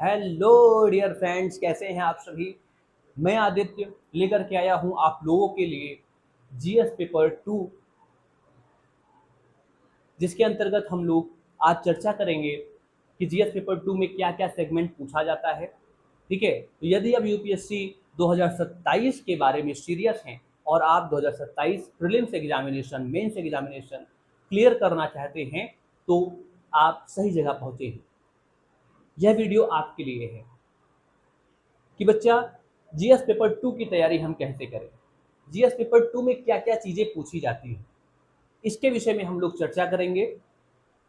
Hello dear friends, कैसे हैं आप सभी। मैं आदित्य लेकर के आया हूं आप लोगों के लिए जीएस पेपर 2, जिसके अंतर्गत हम लोग आज चर्चा करेंगे कि जीएस पेपर 2 में क्या क्या सेगमेंट पूछा जाता है। ठीक है, तो यदि आप यूपीएससी 2027 के बारे में सीरियस हैं और आप 2027 prelims examination, mains examination clear करना चाहते हैं तो आप सही जगह पहुंचे हैं। यह वीडियो आपके लिए है कि बच्चा जीएस पेपर 2 की तैयारी हम कैसे करें, जीएस पेपर 2 में क्या क्या चीज़ें पूछी जाती हैं, इसके विषय में हम लोग चर्चा करेंगे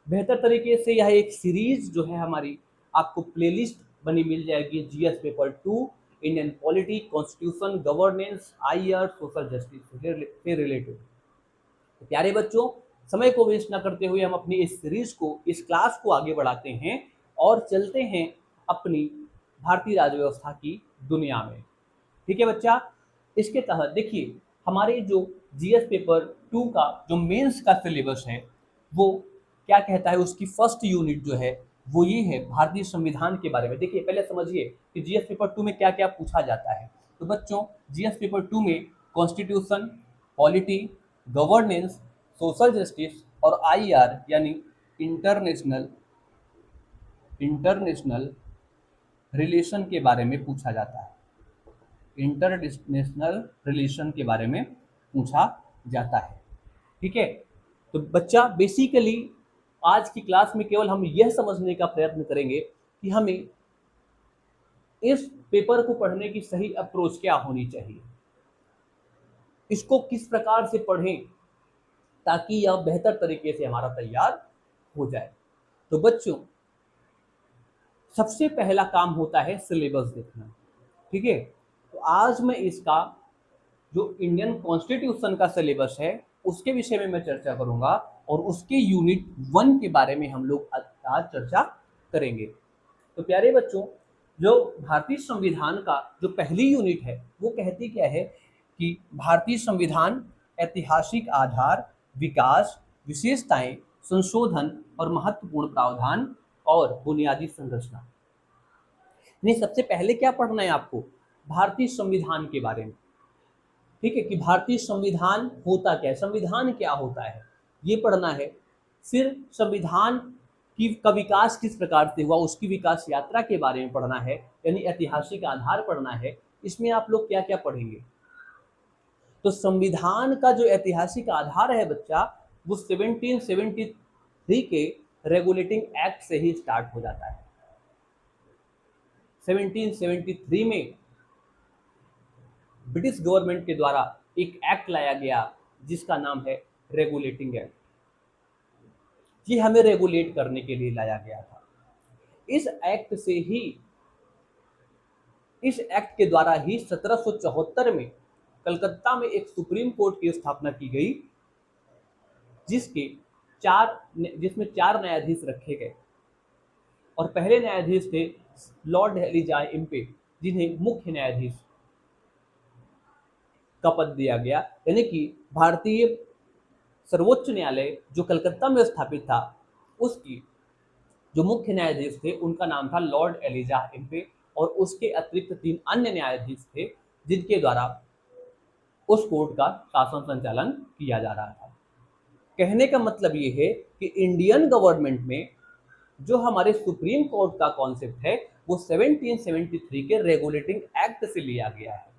बेहतर तरीके से। यह एक सीरीज जो है हमारी, आपको प्लेलिस्ट बनी मिल जाएगी GS paper 2, Indian polity, constitution, governance, IR, social justice से रिलेटेड। तो प्यारे बच्चों, समय को वेस्ट न करते हुए हम अपनी इस सीरीज को, इस क्लास को आगे बढ़ाते हैं और चलते हैं अपनी भारतीय राज्य व्यवस्था की दुनिया में। ठीक है बच्चा, इसके तहत देखिए हमारे जो जीएस पेपर 2 का जो मेंस का सिलेबस है वो क्या कहता है। उसकी फर्स्ट यूनिट जो है वो ये है भारतीय संविधान के बारे में। देखिए पहले समझिए कि जीएस पेपर 2 में क्या क्या पूछा जाता है। तो बच्चों, जीएस पेपर 2 में constitution, polity, governance, social justice और आईआर यानी इंटरनेशनल इंटरनेशनल रिलेशन के बारे में पूछा जाता है। इंटरनेशनल रिलेशन के बारे में पूछा जाता है। ठीक है, तो बच्चा बेसिकली आज की क्लास में केवल हम यह समझने का प्रयत्न करेंगे कि हमें इस पेपर को पढ़ने की सही अप्रोच क्या होनी चाहिए, इसको किस प्रकार से पढ़ें ताकि यह बेहतर तरीके से हमारा तैयार हो जाए। तो बच्चों, सबसे पहला काम होता है सिलेबस देखना। ठीक है, तो आज मैं इसका जो इंडियन कॉन्स्टिट्यूशन का सिलेबस है उसके विषय में मैं चर्चा करूंगा और उसके यूनिट 1 के बारे में हम लोग आज चर्चा करेंगे। तो प्यारे बच्चों, जो भारतीय संविधान का जो पहली यूनिट है वो कहती क्या है कि भारतीय संविधान ऐतिहासिक आधार, विकास, विशेषताएं, संशोधन और महत्वपूर्ण प्रावधान और बुनियादी संरचना। नहीं, सबसे पहले क्या पढ़ना है आपको, भारतीय संविधान के बारे में। ठीक है, कि भारतीय संविधान होता क्या है, संविधान क्या होता है, ये पढ़ना है। फिर संविधान की का विकास किस प्रकार से हुआ, उसकी विकास यात्रा के बारे में पढ़ना है, यानी ऐतिहासिक आधार पढ़ना है। इसमें आप लोग क्या क्या पढ़ेंगे, तो संविधान का जो ऐतिहासिक आधार है बच्चा, वो 1773 के रेगुलेटिंग एक्ट से ही स्टार्ट हो जाता है। 1773 में ब्रिटिश गवर्नमेंट के द्वारा एक एक्ट लाया गया जिसका नाम है रेगुलेटिंग एक्ट। ये हमें रेगुलेट करने के लिए लाया गया था। इस एक्ट से ही, इस एक्ट के द्वारा ही 1774 में कलकत्ता में एक सुप्रीम कोर्ट की स्थापना की गई, जिसमें 4 न्यायाधीश रखे गए और पहले न्यायाधीश थे लॉर्ड एलिजा इम्पे, जिन्हें मुख्य न्यायाधीश का पद दिया गया। यानी कि भारतीय सर्वोच्च न्यायालय जो कलकत्ता में स्थापित था उसकी जो मुख्य न्यायाधीश थे उनका नाम था लॉर्ड एलिजा इम्पे, और उसके अतिरिक्त 3 अन्य न्यायाधीश थे जिनके द्वारा उस कोर्ट का शासन संचालन किया जा रहा था। कहने का मतलब ये है कि इंडियन गवर्नमेंट में जो हमारे सुप्रीम कोर्ट का कॉन्सेप्ट है वो 1773 के रेगुलेटिंग एक्ट से लिया गया है।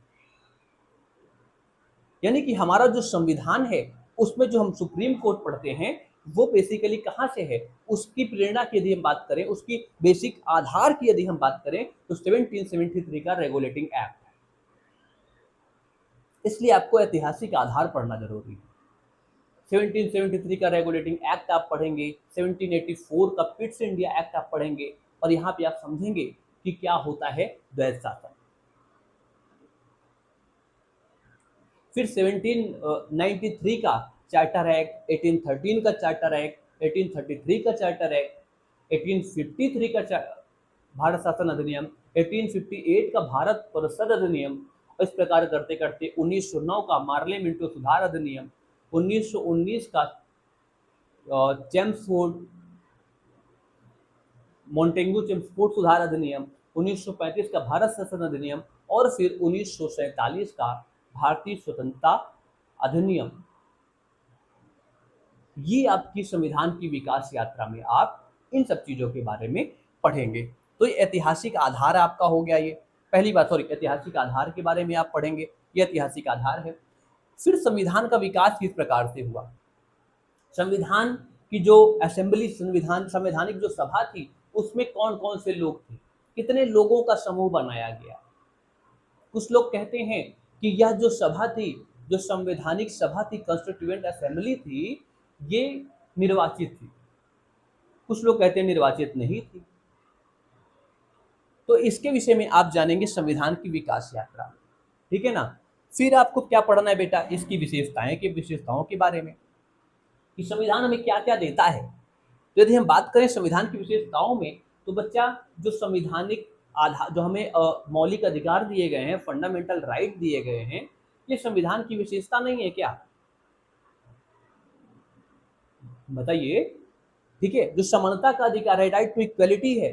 यानी कि हमारा जो संविधान है उसमें जो हम सुप्रीम कोर्ट पढ़ते हैं वो बेसिकली कहाँ से है, उसकी प्रेरणा की यदि हम बात करें, उसकी बेसिक आधार की यदि हम बात करें तो 1773 का रेगुलेटिंग एक्ट है। इसलिए आपको ऐतिहासिक आधार पढ़ना जरूरी है। 1773 का रेगुलेटिंग एक्ट आप पढ़ेंगे, 1784 का पिट्स इंडिया एक्ट आप पढ़ेंगे और यहाँ पे आप समझेंगे कि क्या होता है द्वैध शासन। फिर 1793 का चार्टर एक्ट, 1813 का चार्टर एक्ट, 1833 का चार्टर एक्ट, 1853 का भारत शासन अधिनियम, 1858 का भारत परिषद अधिनियम। इस प्रकार करते करते 1909 का मार्ले मिंटो सुधार अधिनियम, 1919 का चेम्सफोर्ड मोंटेगू चेम्सफोर्ड सुधार अधिनियम, 1935 का भारत शासन अधिनियम और फिर 1947 का भारतीय स्वतंत्रता अधिनियम। ये आपकी संविधान की विकास यात्रा में आप इन सब चीज़ों के बारे में पढ़ेंगे। तो ये ऐतिहासिक आधार आपका हो गया। ये पहली बात, सॉरी, ऐतिहासिक आधार के बारे में आप पढ़ेंगे, ये ऐतिहासिक आधार है। फिर संविधान का विकास किस प्रकार से हुआ, संविधान की जो असेंबली, संवैधानिक जो सभा थी, उसमें कौन कौन से लोग थे, कितने लोगों का समूह बनाया गया। कुछ लोग कहते हैं कि यह जो सभा थी, जो संवैधानिक सभा थी, कॉन्स्टिट्यूएंट असेंबली थी, ये निर्वाचित थी। कुछ लोग कहते हैं निर्वाचित नहीं थी। तो इसके विषय में आप जानेंगे संविधान की विकास यात्रा, ठीक है ना। फिर आपको क्या पढ़ना है बेटा, इसकी विशेषताओं के बारे में, कि संविधान हमें क्या क्या देता है। तो यदि हम बात करें संविधान की विशेषताओं में, तो बच्चा जो संवैधानिक आधार, जो हमें मौलिक अधिकार दिए गए हैं, फंडामेंटल राइट दिए गए हैं, ये संविधान की विशेषता नहीं है क्या, बताइए। ठीक है, जो समानता का अधिकार है, राइट टू इक्वलिटी है,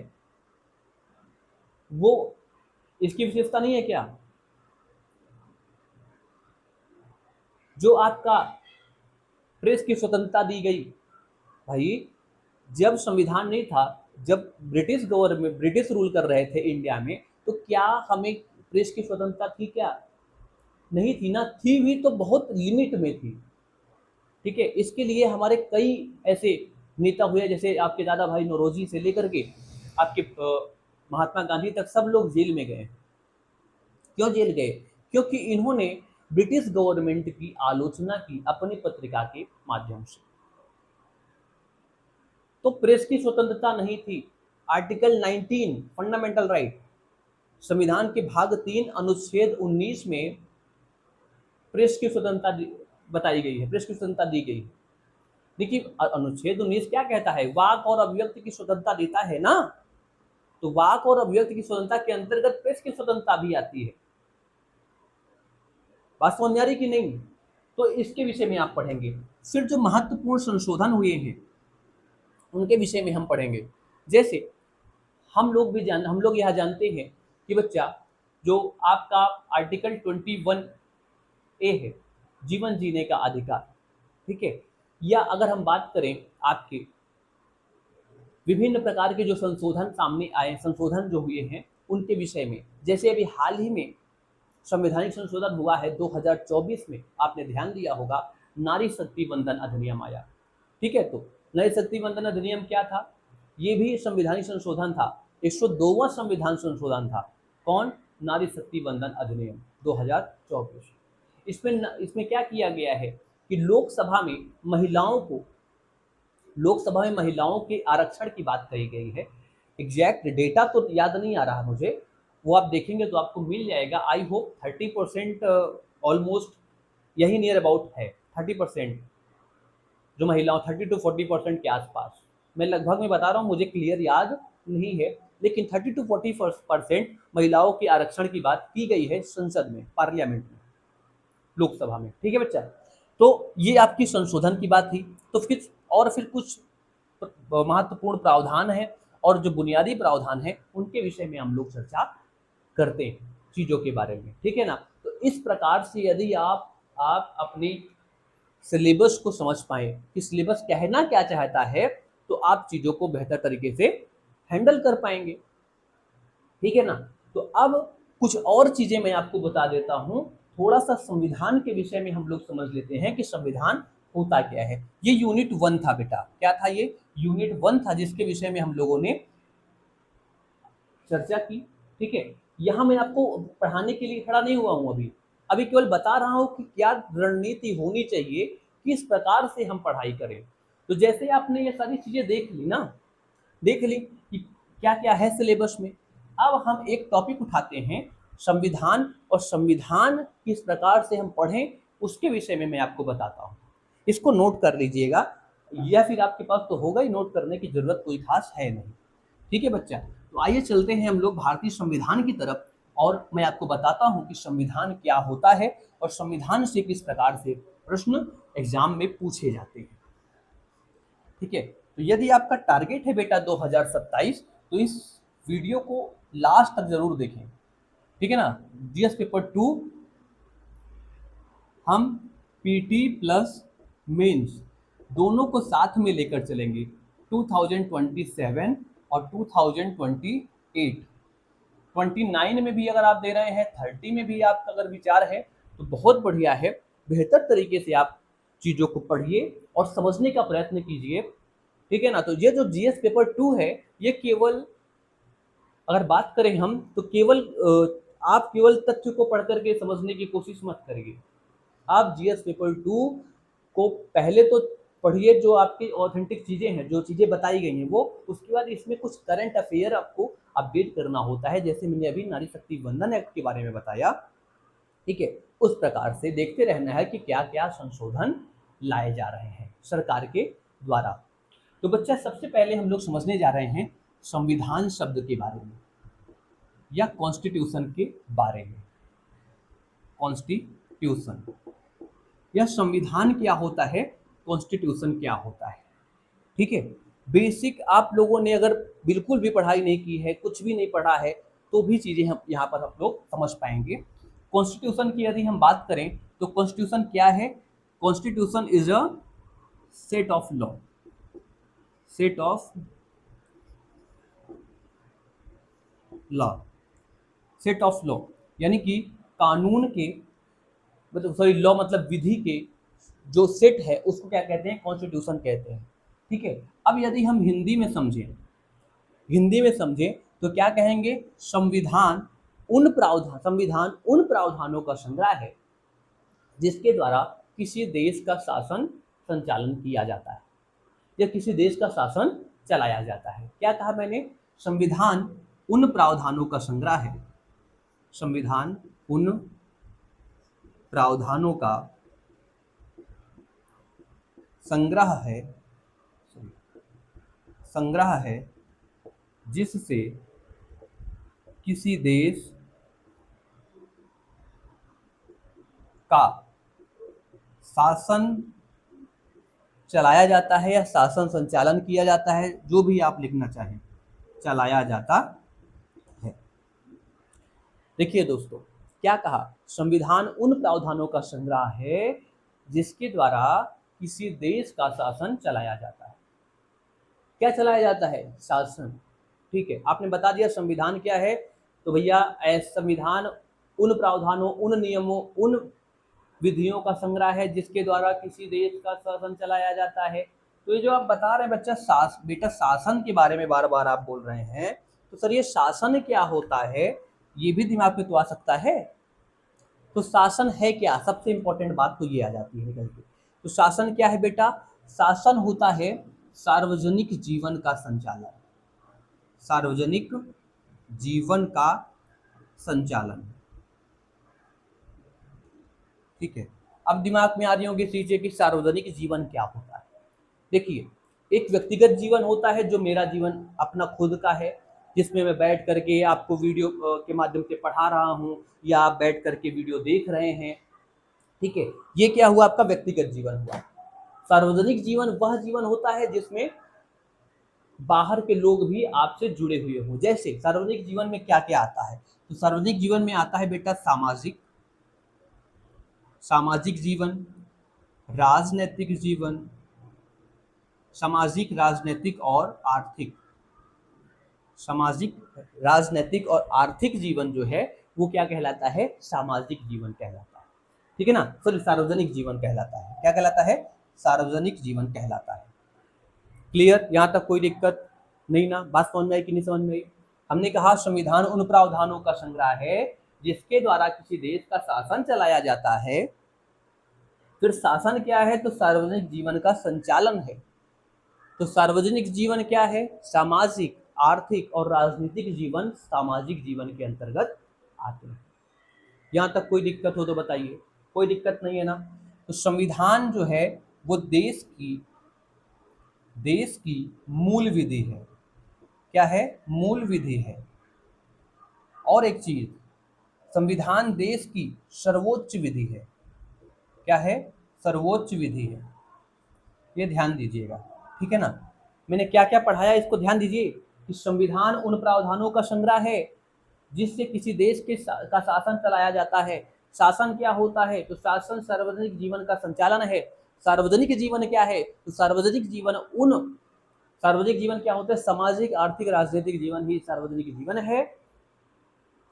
वो इसकी विशेषता नहीं है क्या। जो आपका प्रेस की स्वतंत्रता दी गई, भाई जब संविधान नहीं था, जब ब्रिटिश गवर्नमेंट, ब्रिटिश रूल कर रहे थे इंडिया में, तो क्या हमें प्रेस की स्वतंत्रता थी क्या, नहीं थी ना। थी भी तो बहुत लिमिट में थी, ठीक है। इसके लिए हमारे कई ऐसे नेता हुए, जैसे आपके दादा भाई नौरोजी से लेकर के आपके महात्मा गांधी तक, सब लोग जेल में गए। क्यों जेल गए, क्योंकि इन्होंने ब्रिटिश गवर्नमेंट की आलोचना की अपनी पत्रिका के माध्यम से। तो प्रेस की स्वतंत्रता नहीं थी। आर्टिकल 19 फंडामेंटल राइट, संविधान के भाग 3 अनुच्छेद 19 में प्रेस की स्वतंत्रता बताई गई है, प्रेस की स्वतंत्रता दी गई है। देखिए अनुच्छेद 19 क्या कहता है, वाक और अभिव्यक्ति की स्वतंत्रता देता है ना। तो वाक और अभिव्यक्ति की स्वतंत्रता के अंतर्गत प्रेस की स्वतंत्रता भी आती है। बात समझ में आ रही कि नहीं। तो इसके विषय में आप पढ़ेंगे। फिर जो महत्वपूर्ण संशोधन हुए हैं उनके विषय में हम पढ़ेंगे। जैसे हम लोग यह जानते हैं कि बच्चा, जो आपका आर्टिकल 21A है, जीवन जीने का अधिकार, ठीक है। या अगर हम बात करें आपके विभिन्न प्रकार के जो संशोधन सामने आए, संशोधन जो हुए हैं उनके विषय में, जैसे अभी हाल ही में संवैधानिक संशोधन हुआ है 2024 में, आपने ध्यान दिया होगा, नारी शक्ति वंदन अधिनियम आया, ठीक है। तो नारी शक्ति वंदन अधिनियम क्या था, ये भी संवैधानिक संशोधन था, 102वां संविधान संशोधन था। कौन, नारी शक्ति वंदन अधिनियम 2024। इसमें क्या किया गया है कि लोकसभा में महिलाओं के आरक्षण की बात कही गई है। एग्जैक्ट डेटा तो याद नहीं आ रहा मुझे, वो आप देखेंगे तो आपको मिल जाएगा। आई होप 30% ऑलमोस्ट यही नियर अबाउट है, 30% जो महिलाओं, 30 to 40% के आसपास। मैं लगभग में बता रहा हूँ, मुझे क्लियर याद नहीं है, लेकिन 30 to 40% महिलाओं के आरक्षण की बात की गई है संसद में, पार्लियामेंट में, लोकसभा में, ठीक है बच्चा। तो ये आपकी संशोधन की बात थी। तो फिर कुछ महत्वपूर्ण प्रावधान है और जो बुनियादी प्रावधान है उनके विषय में हम लोग चर्चा करते हैं, चीज़ों के बारे में, ठीक है ना। तो इस प्रकार से यदि आप अपनी सिलेबस को समझ पाए कि सिलेबस कहना क्या चाहता है, तो आप चीज़ों को बेहतर तरीके से हैंडल कर पाएंगे, ठीक है ना। तो अब कुछ और चीज़ें मैं आपको बता देता हूँ। थोड़ा सा संविधान के विषय में हम लोग समझ लेते हैं कि संविधान होता क्या है। ये यूनिट 1 था बेटा, क्या था ये, यूनिट 1 था, जिसके विषय में हम लोगों ने चर्चा की, ठीक है। यहाँ मैं आपको पढ़ाने के लिए खड़ा नहीं हुआ हूँ, अभी केवल बता रहा हूँ कि क्या रणनीति होनी चाहिए, किस प्रकार से हम पढ़ाई करें। तो जैसे आपने ये सारी चीज़ें देख ली कि क्या क्या है सिलेबस में। अब हम एक टॉपिक उठाते हैं, संविधान, और संविधान किस प्रकार से हम पढ़ें उसके विषय में मैं आपको बताता हूँ। इसको नोट कर लीजिएगा, या फिर आपके पास तो होगा ही, नोट करने की जरूरत कोई खास है नहीं, ठीक है बच्चा। तो आइए चलते हैं हम लोग भारतीय संविधान की तरफ, और मैं आपको बताता हूँ कि संविधान क्या होता है और संविधान से किस प्रकार से प्रश्न एग्जाम में पूछे जाते हैं, ठीक है। तो यदि आपका टारगेट है बेटा 2027, तो इस वीडियो को लास्ट तक जरूर देखें, ठीक है ना। जीएस पेपर 2 हम पीटी प्लस मेंस दोनों को साथ में लेकर चलेंगे, 2027 और 2028। 29 में भी अगर आप दे रहे हैं, 30 में भी आपका अगर विचार है तो बहुत बढ़िया है। बेहतर तरीके से आप चीज़ों को पढ़िए और समझने का प्रयत्न कीजिए, ठीक है ना। तो ये जो जीएस पेपर 2 है, ये केवल अगर बात करें हम तो केवल आप केवल तथ्य को पढ़ करके समझने की कोशिश मत करिए। आप जीएस पेपर 2 को पहले तो पढ़िए, जो आपकी ऑथेंटिक चीज़ें हैं, जो चीज़ें बताई गई हैं वो, उसके बाद इसमें कुछ करंट अफेयर आपको अपडेट करना होता है, जैसे मैंने अभी नारी शक्ति वंदन एक्ट के बारे में बताया, ठीक है। उस प्रकार से देखते रहना है कि क्या क्या संशोधन लाए जा रहे हैं सरकार के द्वारा। तो बच्चा, सबसे पहले हम लोग समझने जा रहे हैं संविधान शब्द के बारे में या कॉन्स्टिट्यूशन के बारे में। कॉन्स्टिट्यूशन या संविधान क्या होता है, कॉन्स्टिट्यूशन क्या होता है, ठीक है। बेसिक आप लोगों ने अगर बिल्कुल भी पढ़ाई नहीं की है, कुछ भी नहीं पढ़ा है, तो भी चीज़ें हम यहाँ पर हम लोग समझ पाएंगे। कॉन्स्टिट्यूशन की यदि हम बात करें तो कॉन्स्टिट्यूशन क्या है? Constitution is a set of law, set of law, set of law, यानी कि कानून के, मतलब सॉरी, लॉ मतलब विधि के जो सेट है उसको क्या कहते हैं? कॉन्स्टिट्यूशन कहते हैं, ठीक है। अब यदि हम हिंदी में समझें, हिंदी में समझें तो क्या कहेंगे? संविधान उन प्रावधानों का संग्रह है जिसके द्वारा किसी देश का शासन संचालन किया जाता है या किसी देश का शासन चलाया जाता है। क्या कहा मैंने? संविधान उन प्रावधानों का संग्रह है, संविधान उन प्रावधानों का संग्रह है, संग्रह है जिससे किसी देश का शासन चलाया जाता है या शासन संचालन किया जाता है, जो भी आप लिखना चाहें, चलाया जाता है। देखिए दोस्तों, क्या कहा? संविधान उन प्रावधानों का संग्रह है जिसके द्वारा किसी देश का शासन चलाया जाता है। क्या चलाया जाता है? शासन, ठीक है। आपने बता दिया संविधान क्या है, तो भैया संविधान उन प्रावधानों, उन नियमों, उन विधियों का संग्रह है जिसके द्वारा किसी देश का शासन चलाया जाता है। तो ये जो आप बता रहे हैं बच्चा, बेटा शासन के बारे में बार बार आप बोल रहे हैं, तो सर ये शासन क्या होता है, ये भी दिमाग में तो आ सकता है। तो शासन है क्या? सबसे इंपॉर्टेंट बात तो ये आ जाती है करके। तो शासन क्या है बेटा? शासन होता है सार्वजनिक जीवन का संचालन, सार्वजनिक जीवन का संचालन, ठीक है। अब दिमाग में आ रही होंगी चीजें कि सार्वजनिक जीवन क्या होता है। देखिए, एक व्यक्तिगत जीवन होता है जो मेरा जीवन अपना खुद का है, जिसमें मैं बैठ करके आपको वीडियो के माध्यम से पढ़ा रहा हूँ या आप बैठ करके वीडियो देख रहे हैं, ठीक है। ये क्या हुआ? आपका व्यक्तिगत जीवन हुआ। सार्वजनिक जीवन वह जीवन होता है जिसमें बाहर के लोग भी आपसे जुड़े हुए हों। जैसे सार्वजनिक जीवन में क्या क्या आता है? तो सार्वजनिक जीवन में आता है बेटा सामाजिक, सामाजिक जीवन, राजनैतिक जीवन, सामाजिक, राजनीतिक और आर्थिक, सामाजिक, राजनीतिक और आर्थिक जीवन जो है वो क्या कहलाता है? सामाजिक जीवन कहलाता है, ठीक है ना। सॉरी, सार्वजनिक जीवन कहलाता है। क्या कहलाता है? सार्वजनिक जीवन कहलाता है। क्लियर? यहाँ तक कोई दिक्कत नहीं ना? बात समझ में आई कि नहीं समझ में आई? हमने कहा संविधान उन प्रावधानों का संग्रह है जिसके द्वारा किसी देश का शासन चलाया जाता है। फिर शासन क्या है? तो सार्वजनिक जीवन का संचालन है। तो सार्वजनिक जीवन क्या है? सामाजिक, आर्थिक और राजनीतिक जीवन सामाजिक जीवन के अंतर्गत आते हैं। यहाँ तक कोई दिक्कत हो तो बताइए। कोई दिक्कत नहीं है ना? तो संविधान जो है वो देश की मूल विधि है। क्या है? मूल विधि है। और एक चीज, संविधान देश की सर्वोच्च विधि है। क्या है? सर्वोच्च विधि है। ये ध्यान दीजिएगा, ठीक है ना। मैंने क्या क्या पढ़ाया इसको ध्यान दीजिए। कि संविधान उन प्रावधानों का संग्रह है जिससे किसी देश का शासन चलाया जाता है। शासन क्या होता है? तो शासन सार्वजनिक जीवन का संचालन है। सार्वजनिक जीवन क्या है? तो सार्वजनिक जीवन क्या होता है? सामाजिक, आर्थिक, राजनीतिक जीवन ही सार्वजनिक जीवन है।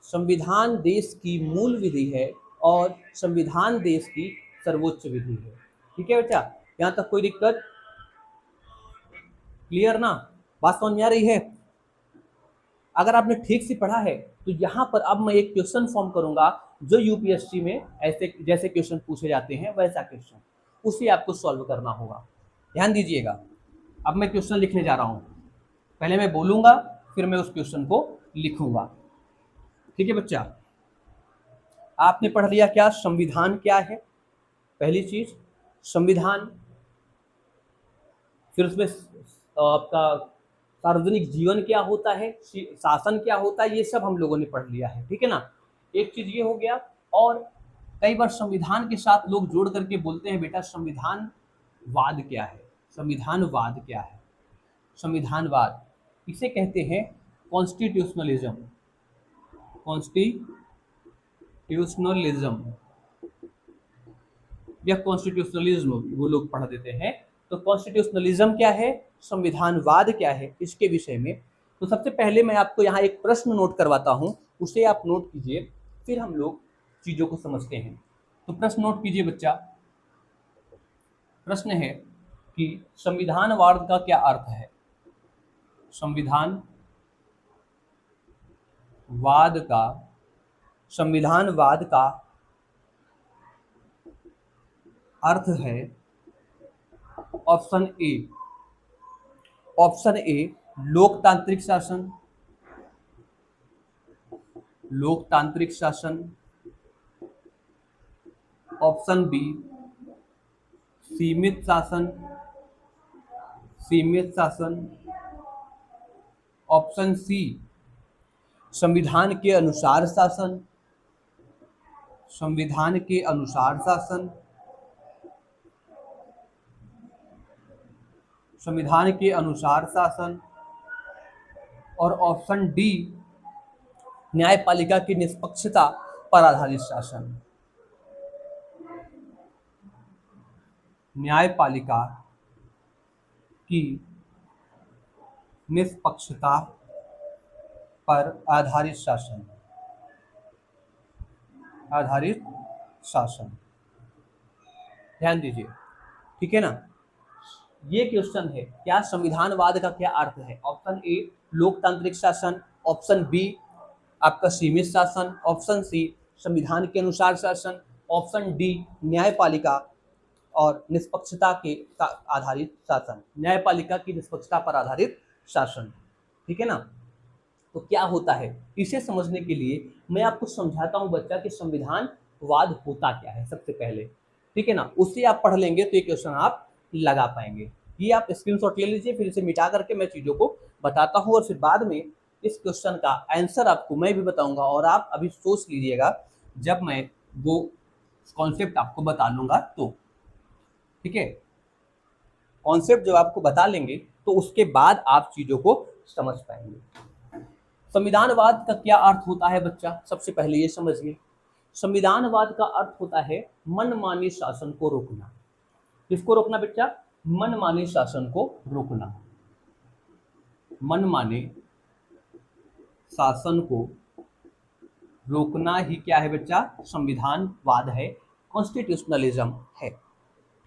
संविधान देश की मूल विधि है और संविधान देश की सर्वोच्च विधि है। ठीक है बच्चा, यहाँ तक कोई दिक्कत? क्लियर ना? बात समझ में आ रही है? अगर आपने ठीक से पढ़ा है तो यहाँ पर अब मैं एक क्वेश्चन फॉर्म करूंगा जो यूपीएससी में ऐसे जैसे क्वेश्चन पूछे जाते हैं वैसा क्वेश्चन, उसे आपको सॉल्व करना होगा। ध्यान दीजिएगा, अब मैं क्वेश्चन लिखने जा रहा हूँ। पहले मैं बोलूंगा, फिर मैं उस क्वेश्चन को लिखूंगा। ठीक है बच्चा, आपने पढ़ लिया क्या संविधान क्या है? पहली चीज संविधान, फिर उसमें आपका सार्वजनिक जीवन क्या होता है, शासन क्या होता है, ये सब हम लोगों ने पढ़ लिया है। ठीक है ना? एक चीज ये हो गया। और कई बार संविधान के साथ लोग जोड़ करके बोलते हैं बेटा संविधानवाद क्या है? संविधानवाद क्या है? संविधानवाद इसे कहते हैं कॉन्स्टिट्यूशनलिज्म। कॉन्स्टिट्यूशनलिज्म या कॉन्स्टिट्यूशनलिज्म वो लोग पढ़ देते हैं। तो कॉन्स्टिट्यूशनलिज्म क्या है, संविधानवाद क्या है, इसके विषय में तो सबसे पहले मैं आपको यहाँ एक प्रश्न नोट करवाता हूँ, उसे आप नोट कीजिए, फिर हम लोग चीजों को समझते हैं। तो प्रश्न नोट कीजिए बच्चा। प्रश्न है कि संविधानवाद का क्या अर्थ है? संविधानवाद का अर्थ है ऑप्शन ए लोकतांत्रिक शासन, ऑप्शन बी सीमित शासन, ऑप्शन सी संविधान के अनुसार शासन, और ऑप्शन डी न्यायपालिका की निष्पक्षता पर आधारित शासन। न्यायपालिका की निष्पक्षता पर आधारित शासन। ध्यान दीजिए, ठीक है ना? ये क्वेश्चन है, क्या संविधानवाद का क्या अर्थ है? ऑप्शन ए लोकतांत्रिक शासन, ऑप्शन बी आपका सीमित शासन, ऑप्शन सी संविधान के अनुसार शासन, ऑप्शन डी न्यायपालिका और निष्पक्षता के आधारित शासन। न्यायपालिका की निष्पक्षता पर आधारित शासन। ठीक है ना? तो क्या होता है, इसे समझने के लिए मैं आपको समझाता हूं बच्चा कि संविधानवाद होता क्या है सबसे पहले। ठीक है ना? उससे आप पढ़ लेंगे तो ये क्वेश्चन आप लगा पाएंगे। ये आप स्क्रीनशॉट ले लीजिए, फिर इसे मिटा करके मैं चीज़ों को बताता हूँ और फिर बाद में इस क्वेश्चन का आंसर आपको मैं भी बताऊंगा और आप अभी सोच लीजिएगा जब मैं वो कॉन्सेप्ट आपको बता लूंगा तो। ठीक है? कॉन्सेप्ट जब आपको बता लेंगे तो उसके बाद आप चीज़ों को समझ पाएंगे। संविधानवाद का क्या अर्थ होता है बच्चा? सबसे पहले ये समझिए, संविधानवाद का अर्थ होता है मनमानी शासन को रोकना। किसको रोकना बच्चा? मनमानी शासन को रोकना। मनमाने शासन को रोकना ही क्या है बच्चा? संविधानवाद है, कॉन्स्टिट्यूशनलिज्म है।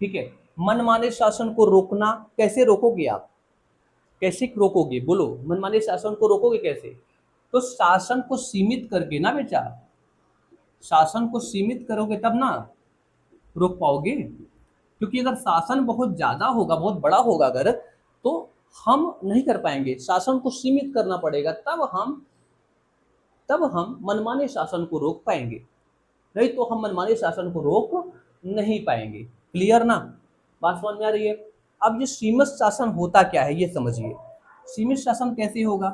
ठीक है? मनमाने शासन को रोकना, कैसे रोकोगे आप? कैसे रोकोगे? बोलो, मनमाने शासन को रोकोगे कैसे? तो शासन को सीमित करके ना बेटा, शासन को सीमित करोगे तब ना रोक पाओगे। क्योंकि अगर शासन बहुत ज्यादा होगा, बहुत बड़ा होगा अगर, तो हम नहीं कर पाएंगे। शासन को सीमित करना पड़ेगा, तब हम मनमाने शासन को रोक पाएंगे, नहीं तो हम मनमाने शासन को रोक नहीं पाएंगे। क्लियर ना? बात समझ में आ रही है? अब ये सीमित शासन होता क्या है ये समझिए। सीमित शासन कैसे होगा?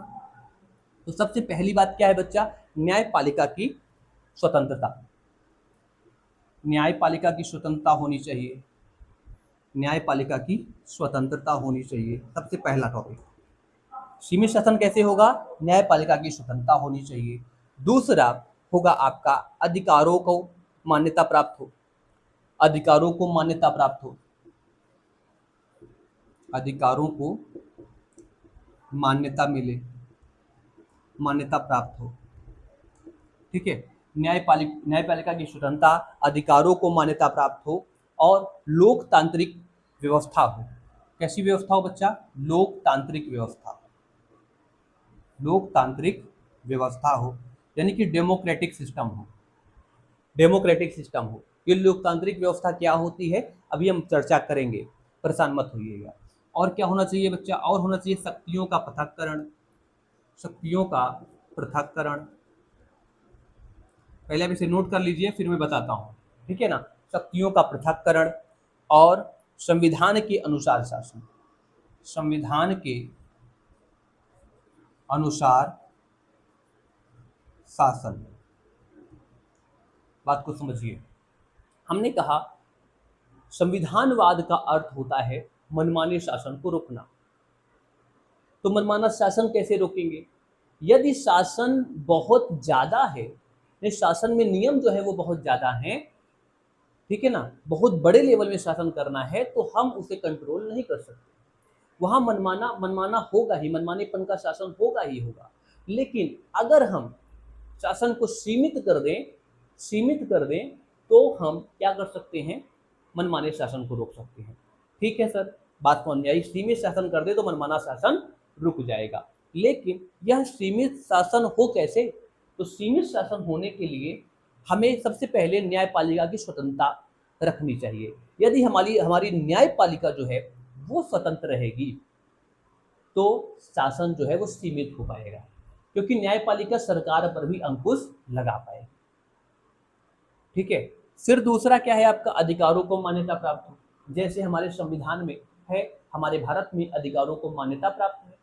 तो सबसे पहली बात क्या है बच्चा? न्यायपालिका की स्वतंत्रता। न्यायपालिका की स्वतंत्रता होनी चाहिए। न्यायपालिका की स्वतंत्रता होनी चाहिए, सबसे पहला टॉपिक। सीमित शासन कैसे होगा? न्यायपालिका की स्वतंत्रता होनी चाहिए। दूसरा होगा आपका अधिकारों को मान्यता प्राप्त हो, अधिकारों को मान्यता प्राप्त हो, अधिकारों को मान्यता मिले, मान्यता प्राप्त हो। ठीक है, न्यायपालिका की स्वतंत्रता, अधिकारों को मान्यता प्राप्त हो और लोकतांत्रिक व्यवस्था हो। कैसी व्यवस्था हो बच्चा? लोकतांत्रिक व्यवस्था, लोकतांत्रिक व्यवस्था हो, यानी कि डेमोक्रेटिक सिस्टम हो, डेमोक्रेटिक सिस्टम हो। ये लोकतांत्रिक व्यवस्था क्या होती है अभी हम चर्चा करेंगे, परेशान मत होइएगा। और क्या होना चाहिए बच्चा? और होना चाहिए शक्तियों का पृथक्करण, शक्तियों का पृथक्करण। पहले आप इसे नोट कर लीजिए, फिर मैं बताता हूँ, ठीक है ना। शक्तियों का पृथक्करण और संविधान के अनुसार शासन, संविधान के अनुसार शासन। बात को समझिए, हमने कहा संविधानवाद का अर्थ होता है मनमाने शासन को रोकना। तो मनमाना शासन कैसे रोकेंगे? यदि शासन बहुत ज्यादा है, शासन में नियम जो है वो बहुत ज्यादा है, ठीक है ना, बहुत बड़े लेवल में शासन करना है, तो हम उसे कंट्रोल नहीं कर सकते। वहां मनमाना मनमाना होगा ही, मनमानेपन का शासन होगा ही होगा। लेकिन अगर हम शासन को सीमित कर दें, सीमित कर दें, तो हम क्या कर सकते हैं? मनमाने शासन को रोक सकते हैं। ठीक है सर, बात समझ में आई। सीमित शासन कर दे तो मनमाना शासन रुक जाएगा। लेकिन यह सीमित शासन हो कैसे? तो सीमित शासन होने के लिए हमें सबसे पहले न्यायपालिका की स्वतंत्रता रखनी चाहिए। यदि हमारी हमारी न्यायपालिका जो है वो स्वतंत्र रहेगी, तो शासन जो है वो सीमित हो पाएगा, क्योंकि न्यायपालिका सरकार पर भी अंकुश लगा पाएगी। ठीक है। फिर दूसरा क्या है आपका? अधिकारों को मान्यता प्राप्त हो। जैसे हमारे संविधान में है, हमारे भारत में अधिकारों को मान्यता प्राप्त है।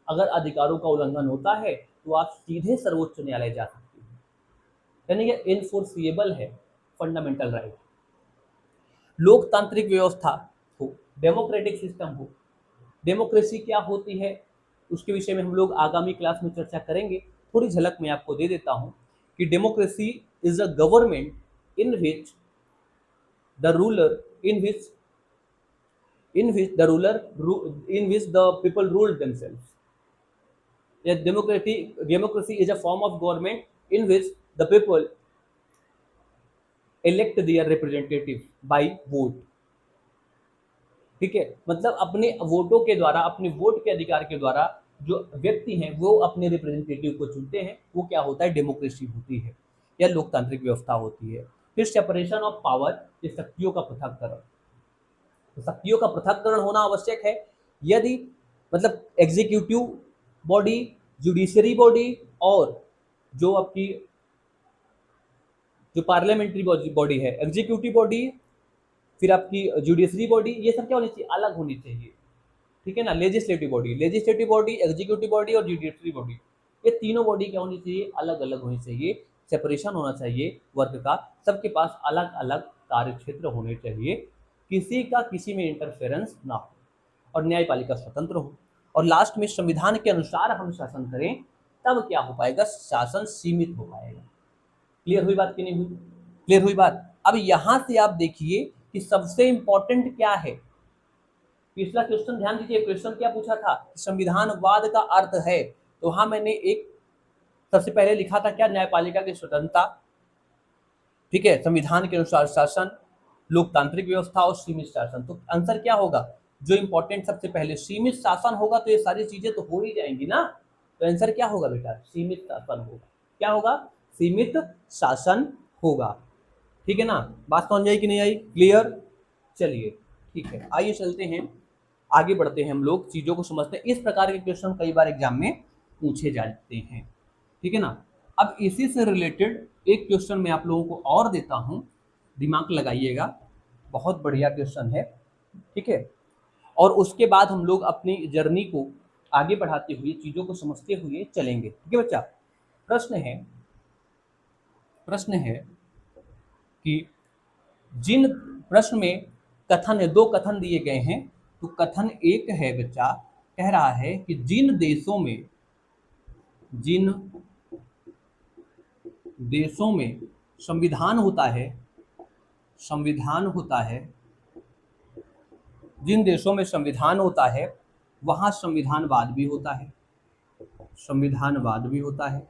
अगर अधिकारों का उल्लंघन होता है तो आप सीधे सर्वोच्च न्यायालय जा सकते हैं, यानी कि इनफोर्सिएबल है फंडामेंटल राइट। लोकतांत्रिक व्यवस्था हो, डेमोक्रेटिक सिस्टम हो। डेमोक्रेसी क्या होती है उसके विषय में हम लोग आगामी क्लास में चर्चा करेंगे। थोड़ी झलक मैं आपको दे देता हूं कि democracy is a government in which the ruler in which the people rule themselves. A democracy is a form of government in which the people elect their representative by vote. ठीक है, मतलब अपने वोटों के द्वारा, अपने वोट के अधिकार के द्वारा जो व्यक्ति हैं वो अपने रिप्रेजेंटेटिव को चुनते हैं। वो क्या होता है? डेमोक्रेसी होती है या लोकतांत्रिक व्यवस्था होती है। फिर सेपरेशन ऑफ पावर, ये शक्तियों का पृथक्करण। तो शक्तियों का पृथक्करण होना आवश्यक है। यदि मतलब एग्जीक्यूटिव बॉडी, जुडिशरी बॉडी और जो आपकी जो पार्लियामेंट्री बॉडी है, एग्जीक्यूटिव बॉडी, फिर आपकी जुडिशरी बॉडी, ये सब क्या होनी चाहिए? अलग होनी चाहिए। ठीक है ना। लेजिस्लेटिव बॉडी, एग्जीक्यूटिव बॉडी और जुडिशरी बॉडी, ये तीनों बॉडी क्या होनी चाहिए? अलग अलग होनी चाहिए। सेपरेशन होना चाहिए वर्क का, सबके पास अलग अलग कार्य क्षेत्र होने चाहिए, किसी का किसी में इंटरफेरेंस ना हो और न्यायपालिका स्वतंत्र हो। और लास्ट में संविधान के अनुसार हम शासन करें, तब क्या हो पाएगा? शासन सीमित हो पाएगा। क्लियर हुई बात कि नहीं हुई? क्लियर हुई बात। अब यहां से आप देखिए कि सबसे इंपॉर्टेंट क्या है। पिछला क्वेश्चन ध्यान दीजिए, क्वेश्चन क्या पूछा था? संविधानवाद का अर्थ है। तो हाँ, मैंने एक सबसे पहले लिखा था क्या? न्यायपालिका की स्वतंत्रता, ठीक है, संविधान के अनुसार शासन, लोकतांत्रिक व्यवस्था और सीमित शासन। तो आंसर क्या होगा? जो इंपॉर्टेंट सबसे पहले सीमित शासन होगा, तो ये सारी चीजें तो हो ही जाएंगी ना। तो आंसर क्या होगा बेटा? सीमित शासन होगा। क्या होगा? सीमित शासन होगा। ठीक है ना। बात समझ आई कि नहीं आई? क्लियर? चलिए ठीक है, आइए चलते हैं, आगे बढ़ते हैं, हम लोग चीजों को समझते हैं। इस प्रकार के क्वेश्चन कई बार एग्जाम में पूछे जाते हैं। ठीक है ना। अब इसी से रिलेटेड एक क्वेश्चन मैं आप लोगों को और देता हूं, दिमाग लगाइएगा, बहुत बढ़िया क्वेश्चन है। ठीक है। और उसके बाद हम लोग अपनी जर्नी को आगे बढ़ाते हुए, चीजों को समझते हुए चलेंगे। ठीक है बच्चा। प्रश्न है कि जिन प्रश्न में कथन है, दो कथन दिए गए हैं, तो कथन एक है बच्चा कह रहा है कि जिन देशों में संविधान होता है, जिन देशों में संविधान होता है वहां संविधानवाद भी होता है, संविधानवाद भी होता है।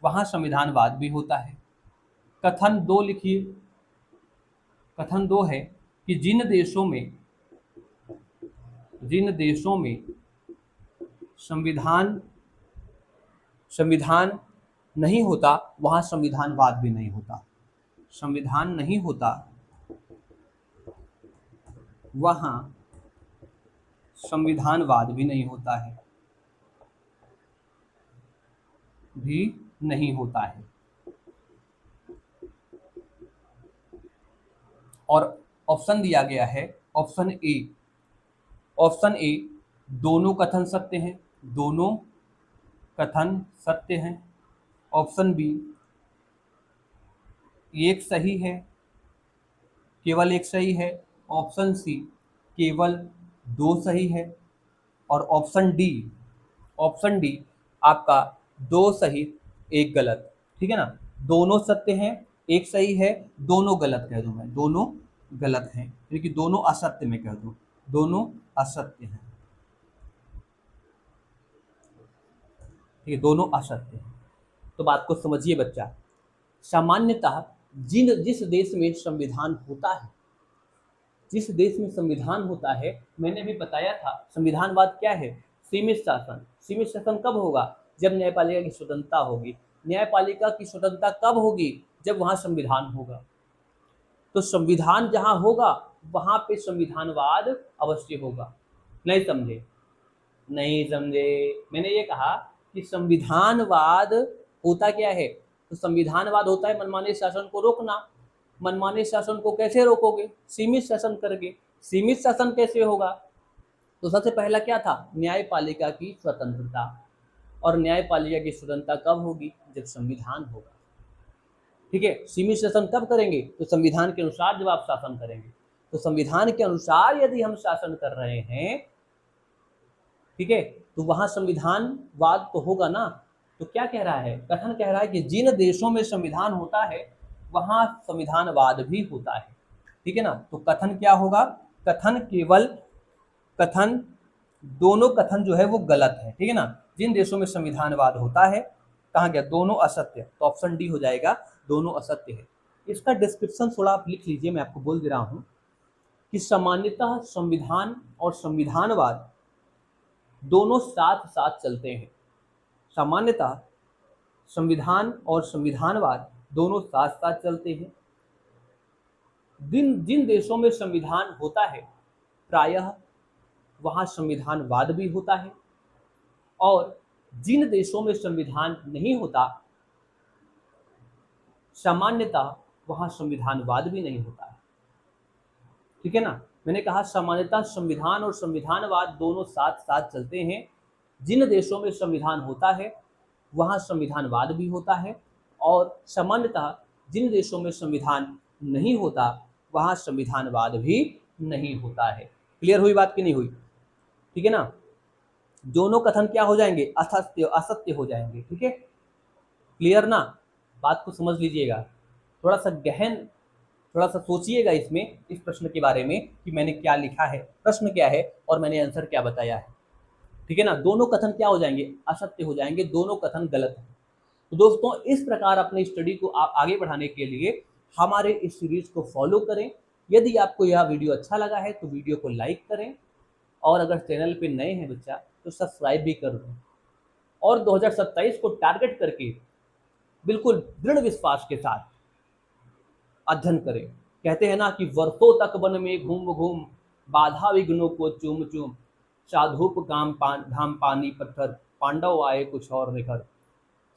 वहां संविधानवाद भी होता है। कथन 2 लिखिए। कथन 2 है कि जिन देशों में संविधान नहीं होता वहां संविधानवाद भी नहीं होता। संविधान नहीं होता वहां संविधानवाद भी नहीं होता है, और ऑप्शन दिया गया है ऑप्शन ए दोनों कथन सत्य हैं, दोनों कथन सत्य हैं। ऑप्शन बी एक सही है, केवल एक सही है। ऑप्शन सी केवल 2 सही है। और ऑप्शन डी आपका 2 सही 1 गलत। ठीक है ना, दोनों सत्य हैं, एक सही है, दोनों गलत कह दूं मैं, दोनों गलत हैं, क्योंकि दोनों असत्य में कह दूं, दोनों असत्य हैं। ठीक है, दोनों असत्य हैं। तो बात को समझिए बच्चा, सामान्यतः जिस देश में संविधान होता है, जिस देश में संविधान होता है, मैंने भी बताया था संविधानवाद क्या है, सीमित शासन। सीमित शासन कब होगा, जब न्यायपालिका की स्वतंत्रता होगी। न्यायपालिका की स्वतंत्रता कब होगी, जब वहां संविधान होगा। तो संविधान जहां होगा वहां पे संविधानवाद अवश्य होगा। नहीं समझे? नहीं समझे? मैंने ये कहा कि संविधानवाद होता क्या है, तो संविधानवाद होता है मनमाने शासन को रोकना। मनमाने शासन को कैसे रोकोगे, सीमित शासन करके। सीमित शासन कैसे होगा, तो सबसे पहला क्या था, न्यायपालिका की स्वतंत्रता। और न्यायपालिका की स्वतंत्रता कब होगी, जब संविधान होगा। ठीक है, सीमित शासन कब करेंगे, तो संविधान के अनुसार जब आप शासन करेंगे। तो संविधान के अनुसार यदि हम शासन कर रहे हैं, ठीक है, तो वहां संविधानवाद तो होगा ना। तो क्या कह रहा है, कथन कह रहा है कि जिन देशों में संविधान होता है वहां संविधानवाद भी होता है। ठीक है ना, तो कथन क्या होगा, कथन दोनों कथन जो है वो गलत है। ठीक है ना, जिन देशों में संविधानवाद होता है, कहाँ गया, दोनों असत्य, तो ऑप्शन डी हो जाएगा, दोनों असत्य है। इसका डिस्क्रिप्शन थोड़ा आप लिख लीजिए, मैं आपको बोल दे रहा हूं कि सामान्यतः संविधान और संविधानवाद दोनों साथ साथ चलते हैं। सामान्यतः संविधान और संविधानवाद दोनों साथ साथ चलते हैं। जिन देशों में संविधान होता है प्रायः वहां संविधानवाद भी होता है, और जिन देशों में संविधान नहीं होता सामान्यतः वहां संविधानवाद भी नहीं होता है। ठीक है ना, मैंने कहा सामान्यतः संविधान और संविधानवाद दोनों साथ साथ चलते हैं। जिन देशों में संविधान होता है वहां संविधानवाद भी होता है, और सामान्यतः जिन देशों में संविधान नहीं होता वहां संविधानवाद भी नहीं होता है। क्लियर हुई बात कि नहीं हुई? ठीक है ना, दोनों कथन क्या हो जाएंगे, असत्य हो जाएंगे। ठीक है, क्लियर ना, बात को समझ लीजिएगा, थोड़ा सा गहन, थोड़ा सा सोचिएगा इसमें, इस प्रश्न के बारे में कि मैंने क्या लिखा है, प्रश्न क्या है और मैंने आंसर क्या बताया है। ठीक है ना, दोनों कथन क्या हो जाएंगे, असत्य हो जाएंगे, दोनों कथन गलत है। तो दोस्तों इस प्रकार अपनी स्टडी को आगे बढ़ाने के लिए हमारे इस सीरीज को फॉलो करें। यदि आपको यह वीडियो अच्छा लगा है तो वीडियो को लाइक करें, और अगर चैनल पे नए हैं बच्चा तो सब्सक्राइब भी कर दें, और 2027 को टारगेट करके बिल्कुल दृढ़ विश्वास के साथ अध्ययन करें। कहते हैं ना कि वर्षों तक वन में घूम घूम बाधा विघ्नों को चूम चूम, साधुप घाम पानी पत्थर, पांडव आए कुछ और निखर।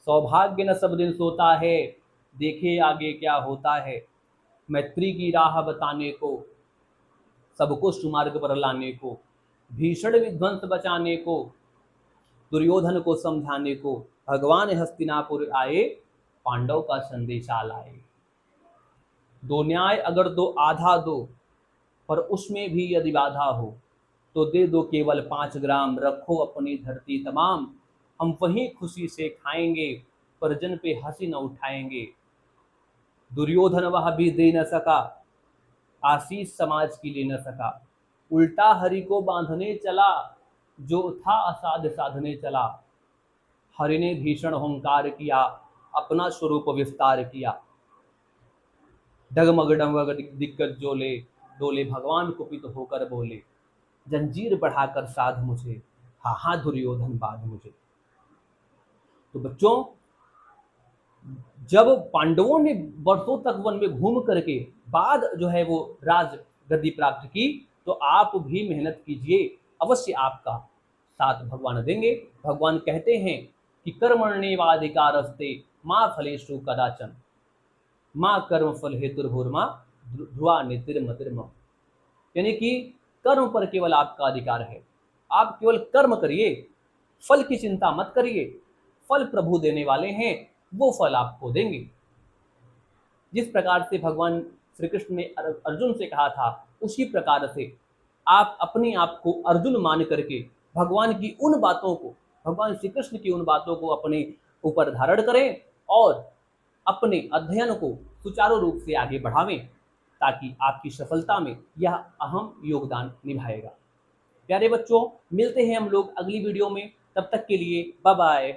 सौभाग्य न सब दिन सोता है, देखे आगे क्या होता है। मैत्री की राह बताने को, सबको सुमार्ग पर लाने को, भीषण विध्वंस बचाने को, दुर्योधन को समझाने को, भगवान हस्तिनापुर आए, पांडव का संदेशा लाए। दो न्याय अगर दो आधा दो, पर उसमें भी यदि बाधा हो तो दे दो केवल 5 ग्राम, रखो अपनी धरती तमाम, हम वहीं खुशी से खाएंगे, परिजन पे हंसी न उठाएंगे। दुर्योधन वह भी दे न सका, आशीष समाज की ले न सका, उल्टा हरि को बांधने चला, जो था असाध साधने चला। हरि ने भीषण हुंकार किया, अपना स्वरूप विस्तार किया। डगमग डगमग दिग्गज जोले, डोले भगवान कुपित होकर बोले, जंजीर बढ़ाकर साध मुझे, हा हा दुर्योधन बांध मुझे। तो बच्चों, जब पांडवों ने वर्षों तक वन में घूम करके बाद जो है वो राज गद्दी प्राप्त की, तो आप भी मेहनत कीजिए, अवश्य आपका साथ भगवान देंगे। भगवान कहते हैं कि कर्मण्येवाधिकारस्ते माँ फलेषु कदाचन, माँ कर्म फल हेतुर्भुर्मा ध्रुवा नीतिर्मतिर्मम। यानी कि कर्म पर केवल आपका अधिकार है, आप केवल कर्म करिए, फल की चिंता मत करिए, फल प्रभु देने वाले हैं, वो फल आपको देंगे। जिस प्रकार से भगवान श्री कृष्ण ने अर्जुन से कहा था, उसी प्रकार से आप अपने आप को अर्जुन मान करके भगवान की उन बातों को, भगवान श्री कृष्ण की उन बातों को अपने ऊपर धारण करें और अपने अध्ययन को सुचारू रूप से आगे बढ़ावें, ताकि आपकी सफलता में यह अहम योगदान निभाएगा। प्यारे बच्चों, मिलते हैं हम लोग अगली वीडियो में, तब तक के लिए बाय बाय।